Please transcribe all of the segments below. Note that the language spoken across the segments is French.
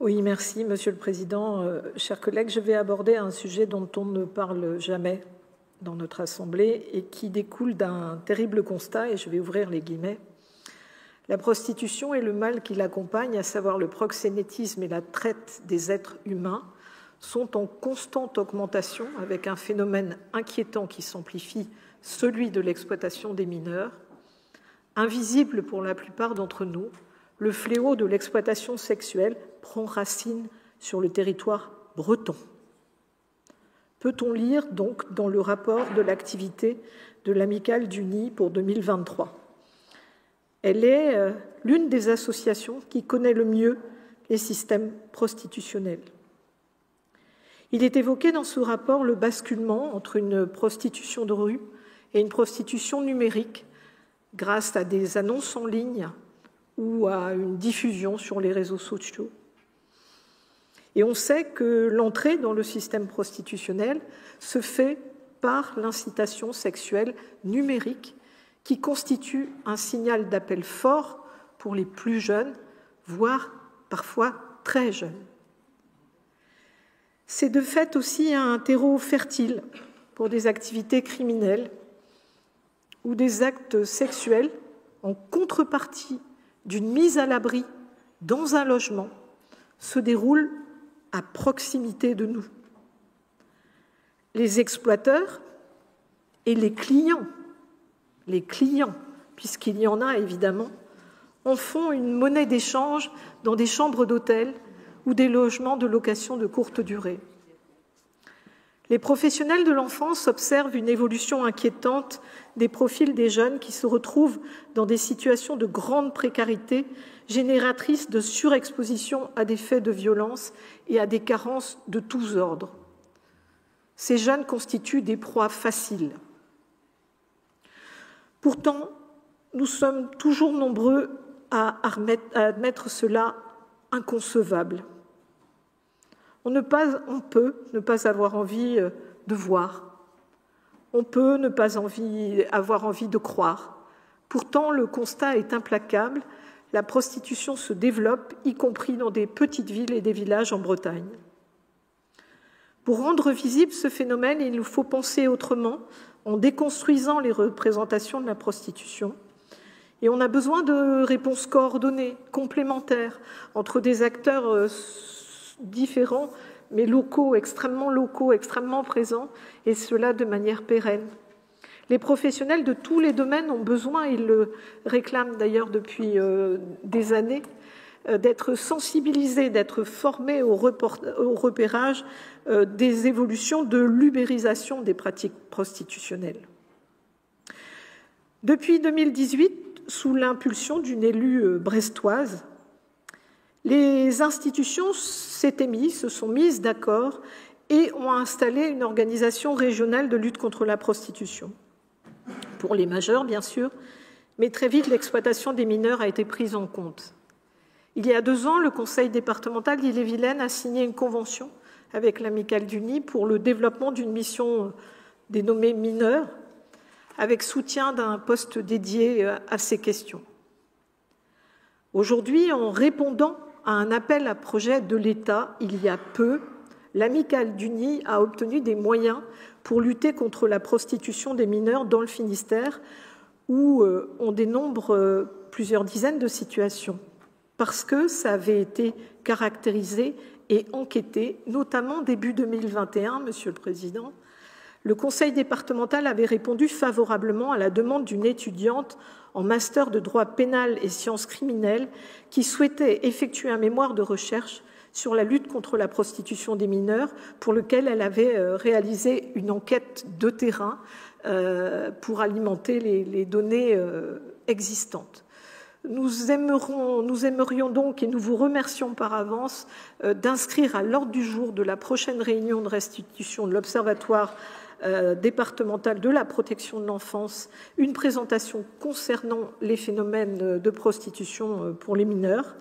Oui, merci, Monsieur le Président. Chers collègues, je vais aborder un sujet dont on ne parle jamais dans notre Assemblée et qui découle d'un terrible constat, et je vais ouvrir les guillemets. La prostitution et le mal qui l'accompagne, à savoir le proxénétisme et la traite des êtres humains, sont en constante augmentation avec un phénomène inquiétant qui s'amplifie, celui de l'exploitation des mineurs. Invisible pour la plupart d'entre nous, le fléau de l'exploitation sexuelle prend racine sur le territoire breton. Peut-on lire donc dans le rapport de l'activité de l'Amicale du Nid pour 2023 ? Elle est l'une des associations qui connaît le mieux les systèmes prostitutionnels. Il est évoqué dans ce rapport le basculement entre une prostitution de rue et une prostitution numérique grâce à des annonces en ligne ou à une diffusion sur les réseaux sociaux. Et on sait que l'entrée dans le système prostitutionnel se fait par l'incitation sexuelle numérique qui constitue un signal d'appel fort pour les plus jeunes, voire parfois très jeunes. C'est de fait aussi un terreau fertile pour des activités criminelles ou des actes sexuels en contrepartie d'une mise à l'abri dans un logement se déroulent à proximité de nous. Les exploiteurs et les clients, puisqu'il y en a évidemment, en font une monnaie d'échange dans des chambres d'hôtel ou des logements de location de courte durée. Les professionnels de l'enfance observent une évolution inquiétante des profils des jeunes qui se retrouvent dans des situations de grande précarité, génératrices de surexposition à des faits de violence et à des carences de tous ordres. Ces jeunes constituent des proies faciles. Pourtant, nous sommes toujours nombreux à admettre cela inconcevable. On peut ne pas avoir envie de voir. On peut ne pas avoir envie de croire. Pourtant, le constat est implacable. La prostitution se développe, y compris dans des petites villes et des villages en Bretagne. Pour rendre visible ce phénomène, il nous faut penser autrement, en déconstruisant les représentations de la prostitution. Et on a besoin de réponses coordonnées, complémentaires, entre des acteurs différents, mais locaux, extrêmement présents, et cela de manière pérenne. Les professionnels de tous les domaines ont besoin, ils le réclament d'ailleurs depuis des années, d'être sensibilisés, d'être formés au repérage des évolutions de l'ubérisation des pratiques prostitutionnelles. Depuis 2018, sous l'impulsion d'une élue brestoise, les institutions se sont mises d'accord et ont installé une organisation régionale de lutte contre la prostitution. Pour les majeurs, bien sûr, mais très vite, l'exploitation des mineurs a été prise en compte. Il y a 2 ans, le Conseil départemental d'Ille-et-Vilaine a signé une convention avec l'Amicale du Nid pour le développement d'une mission dénommée mineurs, avec soutien d'un poste dédié à ces questions. Aujourd'hui, en répondant à un appel à projet de l'État, il y a peu, l'Amicale du Nid a obtenu des moyens pour lutter contre la prostitution des mineurs dans le Finistère, où on dénombre plusieurs dizaines de situations, parce que ça avait été caractérisé et enquêté, notamment début 2021, Monsieur le Président. Le Conseil départemental avait répondu favorablement à la demande d'une étudiante en master de droit pénal et sciences criminelles qui souhaitait effectuer un mémoire de recherche sur la lutte contre la prostitution des mineurs, pour lequel elle avait réalisé une enquête de terrain pour alimenter les données existantes. Nous aimerions donc, et nous vous remercions par avance, d'inscrire à l'ordre du jour de la prochaine réunion de restitution de l'Observatoire départemental de la protection de l'enfance une présentation concernant les phénomènes de prostitution pour les mineurs.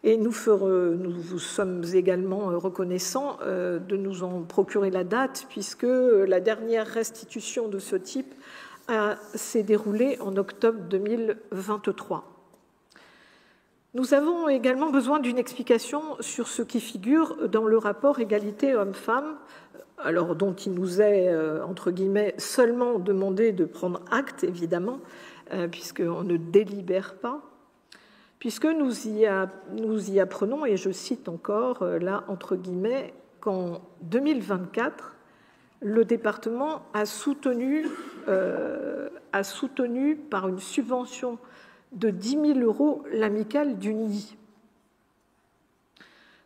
Et nous vous sommes également reconnaissants de nous en procurer la date, puisque la dernière restitution de ce type s'est déroulée en octobre 2023. Nous avons également besoin d'une explication sur ce qui figure dans le rapport égalité hommes-femmes, alors dont il nous est, entre guillemets, seulement demandé de prendre acte, évidemment, puisqu'on ne délibère pas, puisque nous y apprenons, et je cite encore, là, entre guillemets, qu'en 2024, le département a soutenu par une subvention de 10 000 € l'amicale du nid.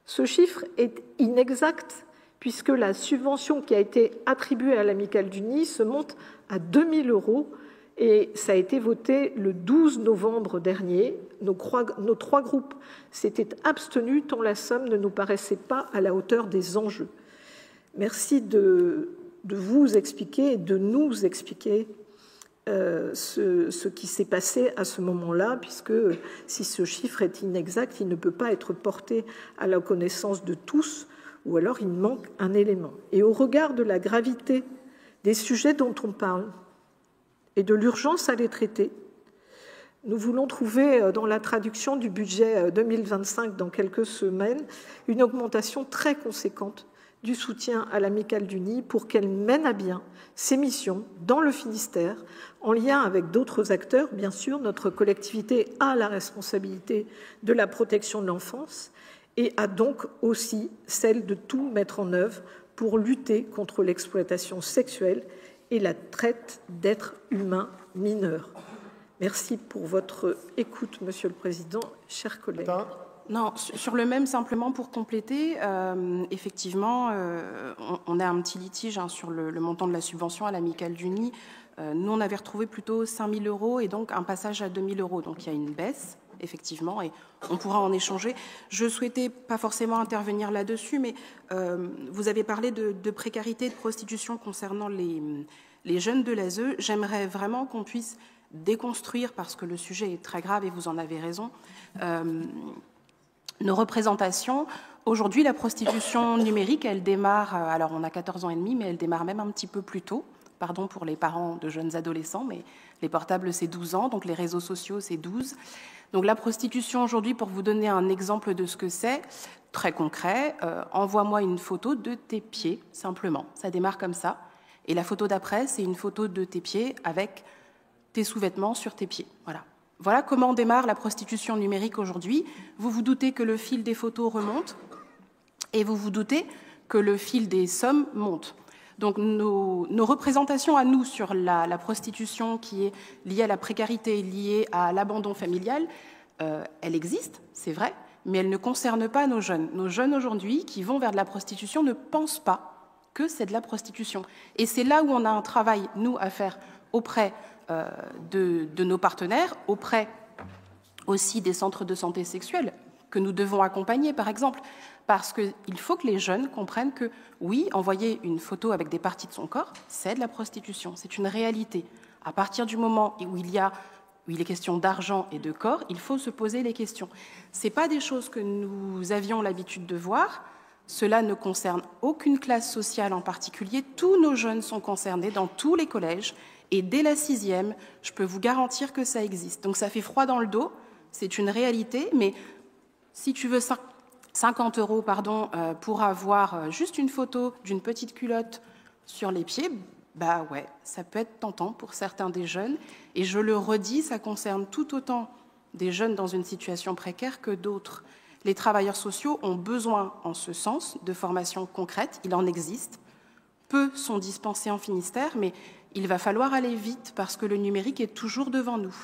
Ce chiffre est inexact puisque la subvention qui a été attribuée à l'amicale du nid se monte à 2 000 € et ça a été voté le 12 novembre dernier. Nos trois groupes s'étaient abstenus tant la somme ne nous paraissait pas à la hauteur des enjeux. Merci de vous expliquer et de nous expliquer ce qui s'est passé à ce moment-là, puisque si ce chiffre est inexact, il ne peut pas être porté à la connaissance de tous, ou alors il manque un élément. Et au regard de la gravité des sujets dont on parle et de l'urgence à les traiter, nous voulons trouver dans la traduction du budget 2025 dans quelques semaines une augmentation très conséquente du soutien à l'amicale du nid pour qu'elle mène à bien ses missions dans le Finistère, en lien avec d'autres acteurs. Bien sûr, notre collectivité a la responsabilité de la protection de l'enfance et a donc aussi celle de tout mettre en œuvre pour lutter contre l'exploitation sexuelle et la traite d'êtres humains mineurs. Merci pour votre écoute, Monsieur le Président, chers collègues. Non, sur le même, simplement pour compléter, effectivement, on a un petit litige sur le montant de la subvention à l'amicale du nid. Nous, on avait retrouvé plutôt 5 000 € et donc un passage à 2 000 €. Donc il y a une baisse, effectivement, et on pourra en échanger. Je ne souhaitais pas forcément intervenir là-dessus, mais vous avez parlé de précarité, de prostitution concernant les jeunes de l'ASE. J'aimerais vraiment qu'on puisse déconstruire, parce que le sujet est très grave et vous en avez raison, nos représentations. Aujourd'hui, la prostitution numérique, elle démarre, alors on a 14 ans et demi, mais elle démarre même un petit peu plus tôt. Pardon pour les parents de jeunes adolescents, mais les portables, c'est 12 ans, donc les réseaux sociaux, c'est 12. Donc la prostitution aujourd'hui, pour vous donner un exemple de ce que c'est, très concret, envoie-moi une photo de tes pieds, simplement. Ça démarre comme ça. Et la photo d'après, c'est une photo de tes pieds avec tes sous-vêtements sur tes pieds. Voilà. Voilà comment démarre la prostitution numérique aujourd'hui. Vous vous doutez que le fil des photos remonte et vous vous doutez que le fil des sommes monte. Donc nos représentations à nous sur la prostitution qui est liée à la précarité, liée à l'abandon familial, elle existe, c'est vrai, mais elle ne concerne pas nos jeunes. Nos jeunes aujourd'hui qui vont vers de la prostitution ne pensent pas que c'est de la prostitution. Et c'est là où on a un travail, nous, à faire auprès de nos partenaires, auprès aussi des centres de santé sexuelle que nous devons accompagner, par exemple, parce qu'il faut que les jeunes comprennent que, oui, envoyer une photo avec des parties de son corps, c'est de la prostitution, c'est une réalité. À partir du moment où il est question d'argent et de corps, il faut se poser les questions. Ce n'est pas des choses que nous avions l'habitude de voir. Cela ne concerne aucune classe sociale en particulier. Tous nos jeunes sont concernés dans tous les collèges. Et dès la 6e, je peux vous garantir que ça existe. Donc ça fait froid dans le dos, c'est une réalité, mais si tu veux 50 € pour avoir juste une photo d'une petite culotte sur les pieds, bah ouais, ça peut être tentant pour certains des jeunes. Et je le redis, ça concerne tout autant des jeunes dans une situation précaire que d'autres. Les travailleurs sociaux ont besoin, en ce sens, de formations concrètes. Il en existe. Peu sont dispensés en Finistère, mais il va falloir aller vite parce que le numérique est toujours devant nous.